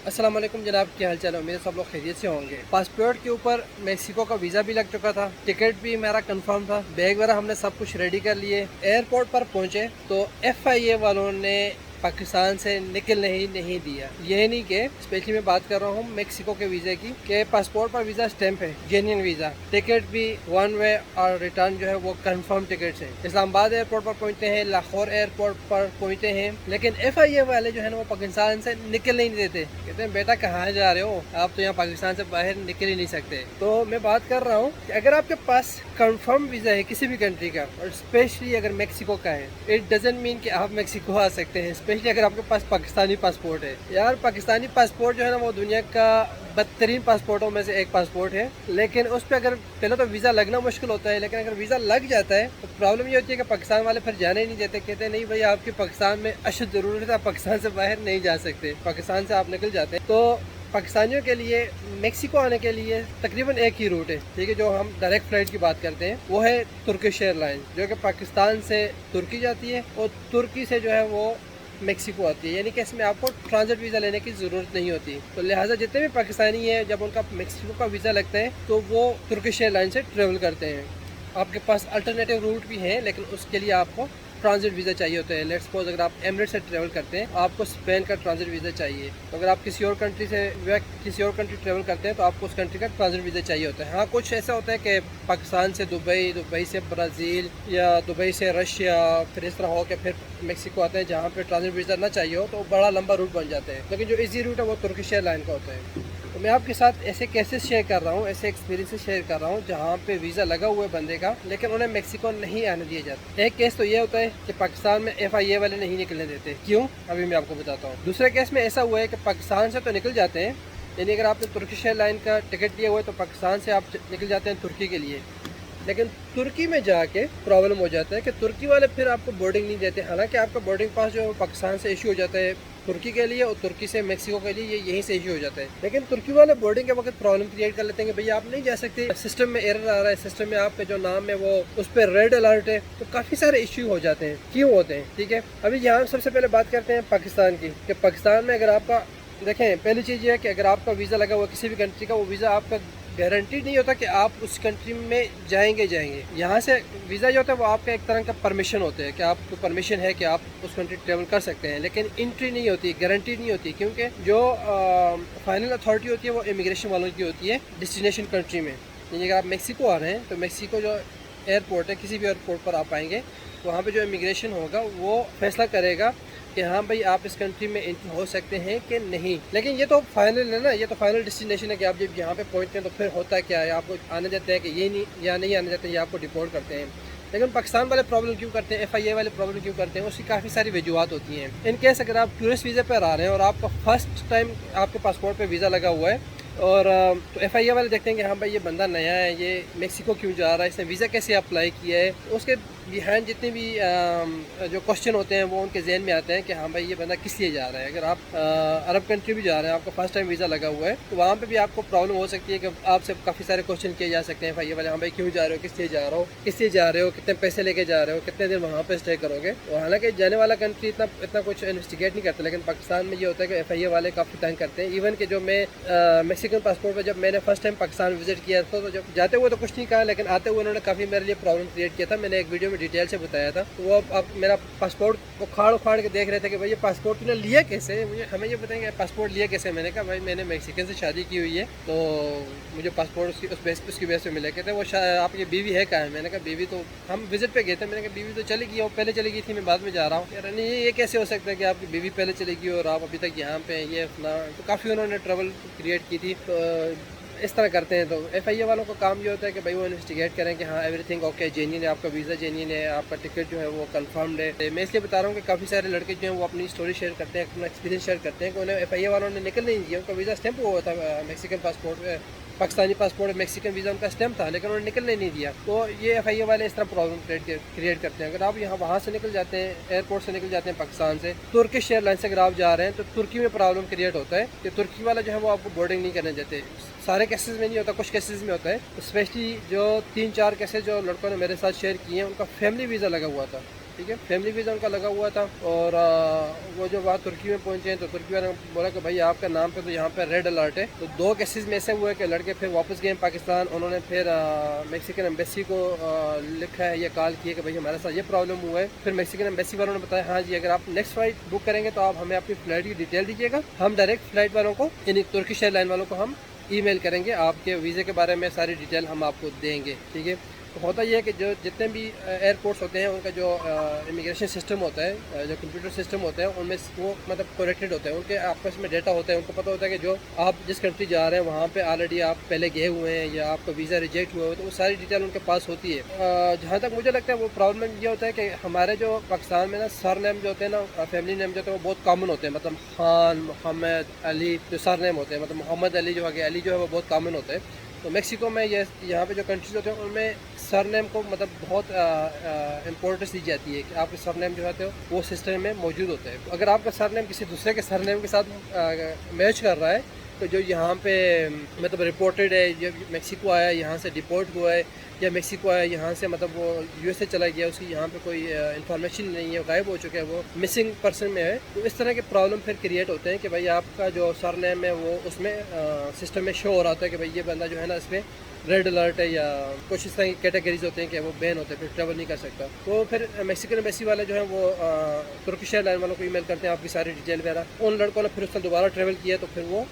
अस्सलाम वालेकुम जनाब, क्या हाल चाल है। उम्मीद है सब लोग खैरियत से होंगे। पासपोर्ट के ऊपर मेक्सिको का वीज़ा भी लग चुका था, टिकट भी मेरा कंफर्म था, बैग वगैरह हमने सब कुछ रेडी कर लिए। एयरपोर्ट पर पहुंचे तो FIA वालों ने पाकिस्तान से निकलने ही नहीं दिया। ये नहीं कि स्पेशली मैं बात कर रहा हूँ मेक्सिको के वीज़े की, कि पासपोर्ट पर वीज़ा स्टैंप है, जेन्युइन वीज़ा, टिकट भी वन वे और रिटर्न जो है वो कंफर्म टिकट है। इस्लामाबाद एयरपोर्ट पर पहुंचते हैं, लाहौर एयरपोर्ट पर पहुंचते हैं, लेकिन FIA वाले जो है ना वो पाकिस्तान से निकल नहीं देते। कहते हैं बेटा कहाँ जा रहे हो, आप तो यहाँ पाकिस्तान से बाहर निकल ही नहीं सकते। तो मैं बात कर रहा हूँ कि अगर आपके पास कंफर्म वीज़ा है किसी भी कंट्री का, और स्पेशली अगर मेक्सिको का है, इट डजंट मीन कि आप मेक्सिको आ सकते हैं, स्पेशली अगर आपके पास पाकिस्तानी पासपोर्ट है। यार पाकिस्तानी पासपोर्ट जो है ना वो दुनिया का बदतरीन पासपोर्टों में से एक पासपोर्ट है, लेकिन उस पर अगर पहले तो वीज़ा लगना मुश्किल होता है, लेकिन अगर वीज़ा लग जाता है तो प्रॉब्लम ये होती है कि पाकिस्तान वाले फिर जाने ही नहीं देते। कहते हैं नहीं भाई आपकी पाकिस्तान में अशद ज़रूरत है, आप पाकिस्तान से बाहर नहीं जा सकते, पाकिस्तान से आप निकल जाते हैं। तो पाकिस्तानियों के लिए मेक्सिको आने के लिए तकरीबन एक ही रूट है, ठीक है। जो हम डायरेक्ट फ़्लाइट की बात करते हैं वो है तुर्किश एयरलाइन, जो कि पाकिस्तान से तुर्की जाती है और तुर्की से जो है वो मेक्सिको आती है, यानी कि इसमें आपको ट्रांजिट वीज़ा लेने की ज़रूरत नहीं होती। तो लिहाजा जितने भी पाकिस्तानी हैं जब उनका मेक्सिको का वीज़ा लगता है तो वो तुर्किश एयरलाइन से ट्रेवल करते हैं। आपके पास अल्टरनेटिव रूट भी हैं, लेकिन उसके लिए आपको ट्रांजिट वीज़ा चाहिए होता है। लेट्स सपोज अगर आप एमिरेट्स से ट्रैवल करते हैं, आपको स्पेन का ट्रांजिट वीज़ा चाहिए। तो अगर आप किसी और कंट्री से किसी और कंट्री ट्रैवल करते हैं तो आपको उस कंट्री का ट्रांजिट वीज़ा चाहिए होता है। हाँ, कुछ ऐसा होता है कि पाकिस्तान से दुबई, दुबई से ब्राज़ील या दुबई से रशिया, फिर इस तरह हो के फिर मेक्सिको आते हैं जहाँ पे ट्रांजिट वीज़ा ना चाहिए हो, तो बड़ा लंबा रूट बन जाता है। लेकिन जो ईजी रूट है वो तुर्किश एयरलाइन का होता है। तो मैं आपके साथ ऐसे केसेस शेयर कर रहा हूँ, ऐसे एक्सपीरियंसेस शेयर कर रहा हूँ जहाँ पे वीज़ा लगा हुआ है बंदे का, लेकिन उन्हें मेक्सिको नहीं आने दिया जाता। एक केस तो ये होता है कि पाकिस्तान में FIA वाले नहीं निकलने देते। क्यों, अभी मैं आपको बताता हूँ। दूसरे केस में ऐसा हुआ है कि पाकिस्तान से तो निकल जाते हैं, यानी अगर आपने तुर्किश एयरलाइन का टिकट लिया हुआ है तो पाकिस्तान से आप निकल जाते हैं तुर्की के लिए, लेकिन तुर्की में जाके प्रॉब्लम हो जाता है कि तुर्की वाले फिर आपको बोर्डिंग नहीं देते। हालांकि आपका बोर्डिंग पास जो है वो पाकिस्तान से इशू हो जाता है तुर्की के लिए, और तुर्की से मेक्सिको के लिए ये यहीं से इशू हो जाता है। लेकिन तुर्की वाले बोर्डिंग के वक्त प्रॉब्लम क्रिएट कर लेते हैं कि भैया आप नहीं जा सकते, सिस्टम में एरर आ रहा है, सिस्टम में आपके जो नाम है वो उस पर रेड अलर्ट है। तो काफ़ी सारे इशू हो जाते हैं। क्यों होते हैं, ठीक है। अभी यहाँ सबसे पहले बात करते हैं पाकिस्तान की, कि पाकिस्तान में अगर आपका देखें, पहली चीज़ ये है कि अगर आपका वीज़ा लगा हुआ किसी भी कंट्री का, वो वीज़ा आपका गारंटीड नहीं होता कि आप उस कंट्री में जाएंगे। यहाँ से वीज़ा जो होता है वो आपका एक तरह का परमिशन होता है कि आपको परमिशन है कि आप उस कंट्री ट्रेवल कर सकते हैं, लेकिन एंट्री नहीं होती, गारंटीड नहीं होती, क्योंकि जो फाइनल अथॉरिटी होती है वो इमिग्रेशन वालों की होती है डेस्टिनेशन कंट्री में। यानी अगर आप मेक्सिको आ रहे हैं तो मेक्सिको जो एयरपोर्ट है, किसी भी एयरपोर्ट पर आप आएंगे तो वहाँ पे जो इमिग्रेशन होगा वो फैसला करेगा कि हाँ भाई आप इस कंट्री में एंट्री हो सकते हैं कि नहीं। लेकिन ये तो फाइनल है ना, ये तो फाइनल डेस्टिनेशन है कि आप जब यहाँ पे पहुँचते हैं तो फिर होता क्या है, आपको आने देते हैं कि ये नहीं, या नहीं आने देते हैं, या आपको डिपोर्ट करते हैं। लेकिन पाकिस्तान वाले प्रॉब्लम क्यों करते हैं, FIA वाले प्रॉब्लम क्यों करते हैं, उसकी काफ़ी सारी वजूहत होती हैं। इन केस अगर आप टूरिस्ट वीज़े पर आ रहे हैं और आपका फर्स्ट टाइम आपके पासपोर्ट पर वीज़ा लगा हुआ है, और तो FIA वाले देखते हैं कि हाँ भाई ये बंदा नया है, ये मेक्सिको क्यों जा रहा है, इसने वीज़ा कैसे अप्लाई किया है, उसके बिहाइंड जितने भी जो क्वेश्चन होते हैं वो उनके जहन में आते हैं कि हाँ भाई ये बंदा किस लिए जा रहा है। अगर आप अरब कंट्री भी जा रहे हैं, आपका फर्स्ट टाइम वीज़ा लगा हुआ है, तो वहाँ पे भी आपको प्रॉब्लम हो सकती है कि आपसे काफ़ी सारे क्वेश्चन किए जा सकते हैं FIA वाले, हाँ भाई क्यों जा रहे हो, किस लिए जा रहे हो, किस लिए जा रहे हो, कितने पैसे लेके जा रहे हो, कितने दिन वहाँ पर स्टे करोगे। तो हालांकि जाने वाला कंट्री इतना कुछ इन्वेस्टिगेट नहीं करता, लेकिन पाकिस्तान में ये होता है कि FIA वाले काफ़ी तंग करते हैं। इवन कि जो मैं मेक्सिकन पासपोर्ट पर जब मैंने फर्स्ट टाइम पाकिस्तान विजिट किया था, तो जब जाते हुए तो कुछ नहीं कहा, लेकिन आते हुए उन्होंने काफ़ी मेरे लिए प्रॉब्लम क्रिएट किया था। मैंने एक वीडियो में डिटेल से बताया था। तो वो अब मेरा पासपोर्ट उखाड़ उखाड़ के देख रहे थे कि भाई ये पासपोर्ट तूने लिया कैसे, मुझे हमें ये बताएंगे पासपोर्ट लिया कैसे। मैंने कहा भाई मैंने मेक्सिकन से शादी की हुई है, तो मुझे पासपोर्ट उसकी बेस पे मिला। कहते वो आपकी बीवी है कहाँ है। मैंने कहा बीवी तो हम विजिट पे गए थे, मैंने कहा बीवी तो चली गई, वो पहले चली गई थी, मैं बाद में जा रहा हूँ। यार नहीं ये कैसे हो सकता है कि आपकी बीवी पहले चली गई और आप अभी तक यहाँ पे, ये अपना तो काफ़ी उन्होंने ट्रबल क्रिएट की थी। तो इस तरह करते हैं। तो FIA वालों का काम ये होता है कि भाई वो इन्वेस्टिगेट करें कि हाँ एवरीथिंग ओके, जेन्युइन है, आपका वीज़ा जेन्युइन है, आपका टिकट जो है वो कंफर्म्ड है। मैं इसलिए बता रहा हूँ कि काफ़ी सारे लड़के जो हैं वो अपनी स्टोरी शेयर करते हैं, अपना एक्सपीरियंस शेयर करते हैं कि उन्हें FIA वालों ने निकल नहीं दिया। उनका वीज़ा स्टैंप हुआ था Mexican passport, Pakistani passport, Mexican visa उनका स्टैम्प था, लेकिन उन्होंने निकलने नहीं दिया। तो ये FIA वाले इस तरह प्रॉब्लम क्रिएट करते हैं। अगर आप वहाँ से निकल जाते हैं, एयरपोर्ट से निकल जाते हैं पाकिस्तान से, तुर्किश एयरलाइन से अगर आप जा रहे हैं, तो तुर्की में प्रॉब्लम क्रिएट होता है कि तुर्की वाला जो है वो आपको बोर्डिंग नहीं करने देते। सारे केसेस में नहीं होता, कुछ केसेस में होता है। स्पेशली जो 3-4 केसेस जो लड़कों ने मेरे साथ शेयर किए हैं, उनका फैमिली वीज़ा लगा हुआ था, ठीक है। फैमिली वीज़ा उनका लगा हुआ था और वो जो वहाँ तुर्की में पहुँचे तो तुर्की वाले ने बोला कि भाई आपका नाम पे तो यहाँ पे रेड अलर्ट है। तो 2 केसेस में ऐसे हुए कि लड़के फिर वापस गए पाकिस्तान। उन्होंने फिर मैक्सिकन एम्बेसी को लिखा है या कॉल किया कि भाई हमारे साथ ये प्रॉब्लम हुआ है। फिर मैक्सिकन एम्बेसी वालों ने बताया हाँ जी अगर आप नेक्स्ट फ्लाइट बुक करेंगे तो आप हमें अपनी फ़्लाइट की डिटेल दीजिएगा, हम डायरेक्ट फ़्लाइट वालों को यानी तुर्किश एयरलाइन वालों को हम ईमेल करेंगे, आपके वीज़े के बारे में सारी डिटेल हम आपको देंगे। ठीक है। तो होता यह है कि जो जितने भी एयरपोर्ट्स होते हैं उनका जो इमिग्रेशन सिस्टम होता है, जो कंप्यूटर सिस्टम होते हैं उनमें वो मतलब कनेक्टेड होते हैं, उनके आपस में डेटा होता है। उनको पता होता है कि जो आप जिस कंट्री जा रहे हैं वहाँ पे ऑलरेडी आप पहले गए हुए हैं या आपका वीज़ा रिजेक्ट हुआ है, तो वो सारी डिटेल उनके पास होती है। जहाँ तक मुझे लगता है वो प्रॉब्लम ये होता है कि हमारे जो पाकिस्तान में ना सर नेम जो होते हैं ना, फैमिली नेम जो होते हैं वो बहुत कॉमन होते हैं। मतलब खान, मोहम्मद, अली जो सर नेम होते हैं, मतलब मोहम्मद अली जो है, अली जो है वो बहुत कॉमन होता है। तो मैक्सिको में ये यहाँ पे जो कंट्रीज होते हैं उनमें सरनेम को मतलब बहुत इंपॉर्टेंस दी जाती है कि आपके सरनेम जो होते हो वो सिस्टम में मौजूद होते हैं। तो अगर आपका सरनेम किसी दूसरे के सरनेम के साथ मैच कर रहा है तो जो यहाँ पे मतलब रिपोर्टेड है, जो मैक्सिको आया यहाँ से डिपोर्ट हुआ है या मैक्सिको आया यहाँ से मतलब वो यूएसए चला गया, उसकी यहाँ पे कोई इन्फॉर्मेशन नहीं है, गायब हो चुका है, वो मिसिंग पर्सन में है। तो इस तरह के प्रॉब्लम फिर क्रिएट होते हैं कि भाई आपका जो सरनेम है वो उसमें सिस्टम में शो हो रहा था कि भाई ये बंदा जो है ना इसमें रेड अलर्ट है या कुछ इस तरह की कैटेगरीज होते हैं कि वो बैन होते हैं, फिर ट्रैवल नहीं कर सकता। तो फिर मैक्सिकन एम्बेसी वाले जो है वो तुर्किश एयरलाइन वालों को ईमेल करते हैं आपकी सारी डिटेल वगैरह। उन लड़कों ने फिर उसने दोबारा ट्रैवल किया तो फिर वो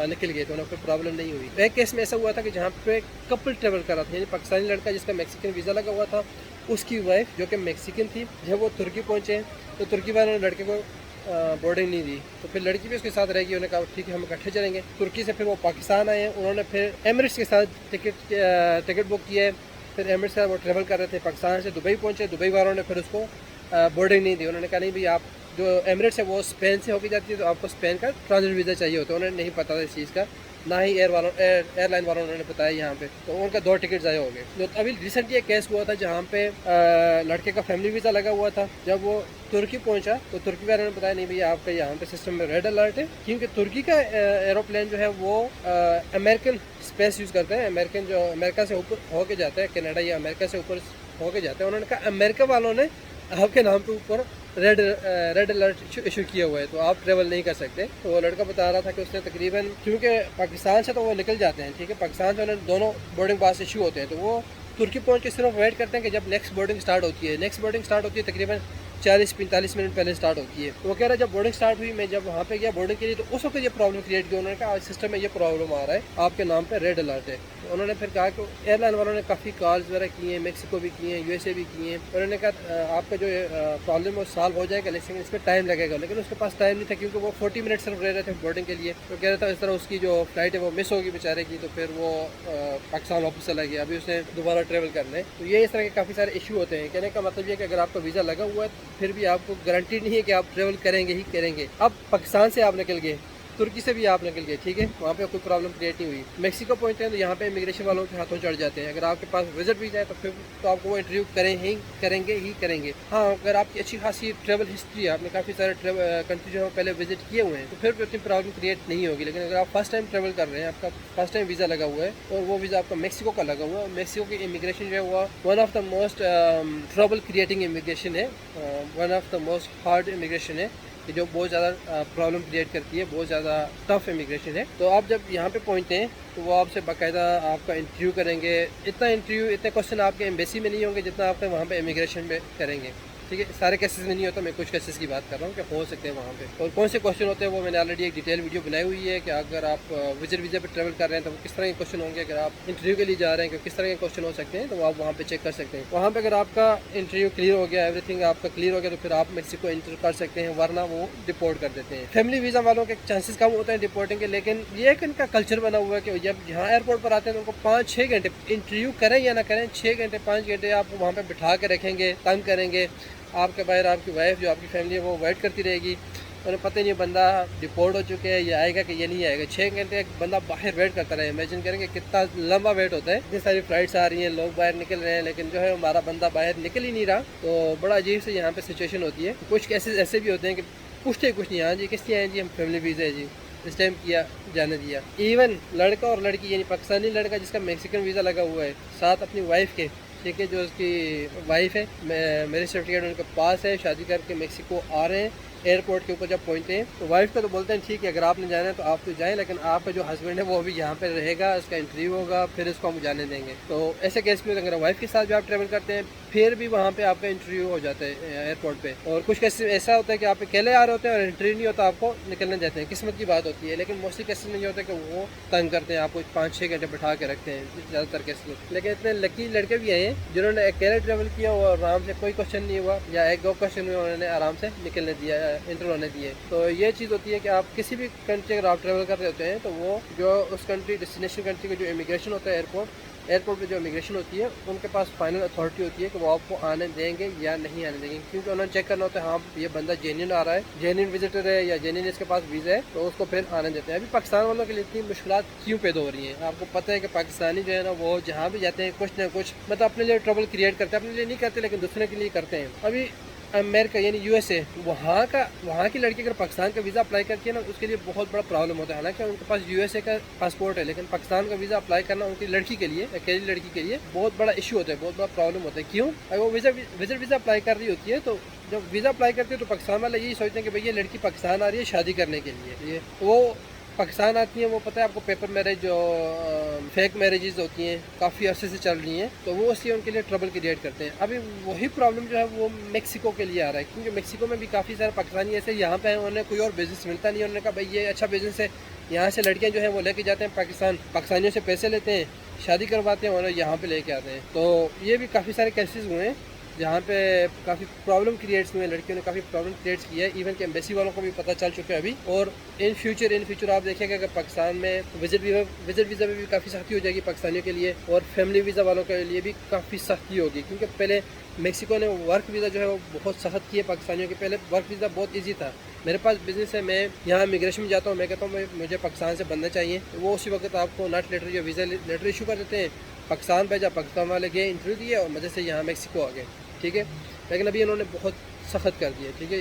निकल गए, तो उन्हें कोई प्रॉब्लम नहीं हुई। तो एक केस में ऐसा हुआ था कि जहाँ पे कपल ट्रैवल कर रहा था, यानी पाकिस्तानी लड़का जिसका मैक्सिकन वीज़ा लगा हुआ था, उसकी वाइफ जो कि मैक्सिकन थी, जब वो तुर्की पहुँचे तो तुर्की वालों ने लड़के को बोर्डिंग नहीं दी। तो फिर लड़की भी उसके साथ रहेगी। उन्होंने कहा ठीक है हम इकट्ठे चलेंगे। तुर्की से फिर वो पाकिस्तान आए हैं। उन्होंने फिर एमिरेट्स के साथ टिकट बुक किया है। फिर एमिरेट्स से वो ट्रैवल कर रहे थे, पाकिस्तान से दुबई पहुँचे। दुबई वालों ने फिर उसको बोर्डिंग नहीं दी। उन्होंने कहा नहीं भाई आप जो एमिरेट्स है वो स्पेन से होकर जाती है तो आपको स्पेन का ट्रांजिट वीज़ा चाहिए होता है। उन्हें नहीं पता था इस चीज़ का, ना ही एयरलाइन वालों ने बताया यहाँ पे। तो उनका 2 टिकट ज़ाया हो गए। तो अभी रिसेंटली एक केस हुआ था जहाँ पे लड़के का फैमिली वीज़ा लगा हुआ था। जब वो तुर्की पहुँचा तो तुर्की वालों ने बताया नहीं भैया आपका यहाँ पे सिस्टम में रेड अलर्ट है, क्योंकि तुर्की का एरोप्लेन जो है वो अमेरिकन स्पेस यूज़ करते हैं। अमेरिकन जो अमेरिका से ऊपर होके जाता है, कनाडा या अमेरिका से ऊपर होके जाते हैं। उन्होंने कहा अमेरिका वालों ने आपके नाम पे ऊपर रेड अलर्ट इशू किया हुआ है तो आप ट्रेवल नहीं कर सकते। तो वो लड़का बता रहा था कि उसने तकरीबन, क्योंकि पाकिस्तान से तो वो निकल जाते हैं, ठीक है, पाकिस्तान से उन्हें दोनों बोर्डिंग पास इशू होते हैं, तो वो तुर्की पहुंच के सिर्फ वेट करते हैं कि जब नेक्स्ट बोर्डिंग स्टार्ट होती है। नेक्स्ट बोर्डिंग स्टार्ट होती है तकरीबन 40-45 मिनट पहले स्टार्ट होती है। तो वो कह रहा है जब बोर्डिंग स्टार्ट हुई, मैं जब वहाँ पे गया बोर्डिंग के लिए, तो उस वक्त ये प्रॉब्लम क्रिएट की। उन्होंने कहा आज सिस्टम में ये प्रॉब्लम आ रहा है, आपके नाम पे रेड अलर्ट है। तो उन्होंने फिर कहा कि एयरलाइन वालों ने काफ़ी कॉल्स वगैरह किए हैं, मैक्सिको भी किए हैं, यूएसए भी किए हैं। उन्होंने कहा आपका जो प्रॉब्लम है वो सॉल्व हो जाएगा, लेकिन इस पर टाइम लगेगा। लेकिन उसके पास टाइम नहीं था क्योंकि वो 40 मिनट सिर्फ रह रहे थे बोर्डिंग के लिए। तो कह रहा था इस तरह उसकी जो फ्लाइट है वो मिस होगी बेचारे की। तो फिर वो पाकिस्तान वापस चला गया, अभी उसने दोबारा ट्रैवल करना है। तो ये इस तरह के काफ़ी सारे इशू होते हैं। कहने का मतलब ये कि अगर आपका वीज़ा लगा हुआ है फिर भी आपको गारंटी नहीं है कि आप ट्रैवल करेंगे ही करेंगे। अब पाकिस्तान से आप निकल गए, तुर्की से भी आप निकल गए, ठीक है, वहाँ पे कोई प्रॉब्लम क्रिएट नहीं हुई। मैक्सिको पहुँचते हैं तो यहाँ पे इमिग्रेशन वालों के हाथों चढ़ जाते हैं। अगर आपके पास विजिट वीज़ा है तो फिर तो आपको वो इंटरव्यू करेंगे। हाँ, अगर आपकी अच्छी खासी ट्रैवल हिस्ट्री है, आपने काफ़ी सारे कंट्री जो है पहले विजिट किए हुए हैं, तो फिर इतनी प्रॉब्लम क्रिएट नहीं होगी। लेकिन अगर आप फर्स्ट टाइम ट्रैवल कर रहे हैं, आपका फर्स्ट टाइम वीज़ा लगा हुआ है और वो वीज़ा आपका मैक्सिको का लगा हुआ है, मैक्सिको की इमिग्रेशन जो है वो one of the most trouble creating immigration है, one of the most hard immigration है, जो बहुत ज़्यादा प्रॉब्लम क्रिएट करती है, बहुत ज़्यादा टफ इमिग्रेशन है। तो आप जब यहाँ पे पहुँचते हैं तो वो आपसे बाकायदा आपका इंटरव्यू करेंगे। इतने क्वेश्चन आपके एम्बेसी में नहीं होंगे जितना आपके वहाँ पे इमिग्रेशन में करेंगे, ठीक है। सारे केसेस में नहीं होता, मैं कुछ केसेस की बात कर रहा हूँ कि हो सकते हैं वहाँ पे। और कौन से क्वेश्चन होते हैं वो मैंने ऑलरेडी एक डिटेल वीडियो बनाई हुई है कि अगर आप विजिट वीज़ा पे ट्रैवल कर रहे हैं तो वो किस तरह के क्वेश्चन होंगे। अगर आप इंटरव्यू के लिए जा रहे हैं कि किस तरह के क्वेश्चन हो सकते हैं तो आप वहाँ पे चेक कर सकते हैं। वहाँ पे अगर आपका इंटरव्यू क्लियर हो गया, एवरीथिंग आपका क्लियर हो गया, तो फिर आप मैक्सिको एंटर कर सकते हैं, वरना वो डिपोर्ट कर देते हैं। फैमिली वीज़ा वालों के चांसेस कम होते हैं डिपोर्टिंग के, लेकिन ये एक इनका कल्चर बना हुआ है कि जब यहाँ एयरपोर्ट पर आते हैं तो उनको 5-6 घंटे इंटरव्यू करें या ना करें, 6 घंटे 5 घंटे आप वहाँ पर बिठा के रखेंगे, तंग करेंगे। आपके बाहर आपकी वाइफ जो आपकी फैमिली है वो वेट करती रहेगी। उन्हें पता ही नहीं बंदा डिपोर्ट हो चुके हैं, ये आएगा कि ये नहीं आएगा। 6 घंटे एक बंदा बाहर वेट करता रहे। इमेजिन करेंगे कितना लंबा वेट होता है। इतनी सारी फ्लाइट्स आ रही हैं, लोग बाहर निकल रहे हैं, लेकिन जो है हमारा बंदा बाहर निकल ही नहीं रहा। तो बड़ा अजीब से यहाँ पे सिचुएशन होती है। कुछ केसेस ऐसे भी होते हैं कि पूछते कुछ नहीं, हाँ जी किस लिए आए जी, हम फैमिली वीज़ा है जी, इस टाइम किया जाने दिया। इवन लड़का और लड़की यानी पाकिस्तानी लड़का जिसका मैक्सिकन वीज़ा लगा हुआ है, साथ अपनी वाइफ के ठीक है, जो उसकी वाइफ है, मेरी सर्टिफिकेट उनके पास है, शादी करके मेक्सिको आ रहे हैं। एयरपोर्ट के ऊपर जब पहुंचते हैं तो वाइफ को तो बोलते हैं ठीक है, अगर आपने जाना है तो आप तो जाएं, लेकिन आपका जो हस्बैंड है वो भी यहाँ पे रहेगा, उसका इंटरव्यू होगा, फिर उसको हम जाने देंगे। तो ऐसे केस में अगर वाइफ के साथ भी आप ट्रैवल करते हैं फिर भी वहाँ पे आपका इंटरव्यू हो जाता है एयरपोर्ट पे। और कुछ केस ऐसा होता है कि आप अकेले आ रहे होते हैं और इंटरव्यू नहीं होता, आपको निकलने देते हैं, किस्मत की बात होती है। लेकिन मोस्टली केसेस में ये होता है कि वो तंग करते हैं, आपको 5-6 घंटे बैठा के रखते हैं ज़्यादातर केसेस। लेकिन इतने लकी लड़के भी हैं जिन्होंने अकेले ट्रैवल किया और आराम से कोई क्वेश्चन नहीं हुआ, या 1-2 क्वेश्चन में उन्होंने आराम से निकलने दिया, इंटरव्यू होने दिए। तो ये चीज़ होती है कि आप किसी भी कंट्री अगर आप ट्रैवल कर रहे होते हैं तो वो जो उस कंट्री डेस्टिनेशन कंट्री का जो इमिग्रेशन होता है एयरपोर्ट पे जो इमिग्रेशन होती है उनके पास फाइनल अथॉरिटी होती है कि वो आपको आने देंगे या नहीं आने देंगे, क्योंकि उन्होंने चेक करना होता है हाँ ये बंदा जेन्युइन आ रहा है, जेन्युइन विजिटर है या जेन्युइन इसके पास वीज़ा है, तो उसको फिर आने देते हैं। अभी पाकिस्तान वालों के लिए इतनी मुश्किल क्यों पैदा हो रही हैं? आपको पता है कि पाकिस्तानी जो है ना वो जहाँ भी जाते हैं कुछ ना कुछ मतलब अपने लिए ट्रबल क्रिएट करते हैं, अपने लिए नहीं करते लेकिन दूसरे के लिए करते हैं। अभी अमेरिका यानी यूएसए, वहाँ की लड़की अगर पाकिस्तान का वीज़ा अप्लाई करती है ना उसके लिए बहुत बड़ा प्रॉब्लम होता है। हालांकि उनके पास यूएसए का पासपोर्ट है लेकिन पाकिस्तान का वीज़ा अप्लाई करना उनकी लड़की के लिए, अकेली लड़की के लिए बहुत बड़ा इशू होता है, बहुत बड़ा प्रॉब्लम होता है। क्यों? अगर वो विजिट वीज़ा अप्लाई कर रही होती है तो जब वीज़ा अप्लाई करती है तो पाकिस्तान वाले यही सोचते हैं कि भाई ये लड़की पाकिस्तान आ रही है शादी करने के लिए। वो पाकिस्तान आती हैं, वो पता है आपको पेपर मैरिज जो फेक मैरिजेस होती हैं काफ़ी अरसे से चल रही हैं, तो वो उससे उनके लिए ट्रबल क्रिएट करते हैं। अभी वही प्रॉब्लम जो है वो मेक्सिको के लिए आ रहा है, क्योंकि मेक्सिको में भी काफ़ी सारे पाकिस्तानी ऐसे यहाँ पे हैं, उन्हें कोई और बिज़नेस मिलता नहीं है। उन्होंने कहा भाई ये अच्छा बिज़नेस है, यहाँ से लड़कियाँ जो हैं वो लेके जाते हैं पाकिस्तानियों से पैसे लेते हैं, शादी करवाते हैं और यहाँ पे लेके आते हैं। तो ये भी काफ़ी सारे केसेस हुए हैं जहाँ पे काफ़ी प्रॉब्लम क्रिएट्स हुए हैं, लड़कियों ने काफ़ी प्रॉब्लम क्रिएट्स किया है। इवन कि एम्बेसी वालों को भी पता चल चुका है अभी। और इन फ्यूचर आप देखेंगे अगर पाकिस्तान में विजिट वीज़ा में भी काफ़ी सख्ती हो जाएगी पाकिस्तानियों के लिए, और फैमिली वीज़ा वालों के लिए भी काफ़ी सख्ती होगी, क्योंकि पहले मेक्सिको ने वर्क वीज़ा जो है वो बहुत सख्त की है पाकिस्तानियों के। पहले वर्क वीज़ा बहुत ईजी था, मेरे पास बिज़नेस है, मैं यहाँ इमिग्रेशन में जाता हूँ, मैं कहता हूँ मुझे पाकिस्तान से बनना चाहिए, तो वो उसी वक्त आपको नॉट लेटर या वीज़ा लेटर इशू कर देते हैं। पाकिस्तान भेजा, पाकिस्तान वाले गए, इंटरव्यू दिए और मज़े से यहाँ मेक्सिको आ गए, ठीक है। लेकिन अभी इन्होंने बहुत सख्त कर दिया, ठीक है,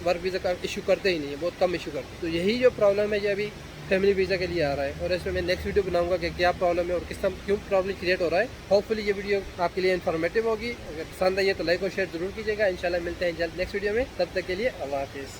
वर्क वीज़ा का इशू करते ही नहीं है, बहुत कम इशू करते हैं। तो यही जो प्रॉब्लम है ये अभी फैमिली वीज़ा के लिए आ रहा है, और इसमें मैं नेक्स्ट वीडियो बनाऊंगा कि क्या प्रॉब्लम है और किस तरह क्यों प्रॉब्लम क्रिएट हो रहा है। होपफुली ये वीडियो आपके लिए इन्फॉर्मेटिव होगी। अगर पसंद आई है तो लाइक और शेयर जरूर कीजिएगा। इंशाल्लाह मिलते हैं जल्द नेक्स्ट वीडियो में, तब तक के लिए अल्लाह हाफिज़।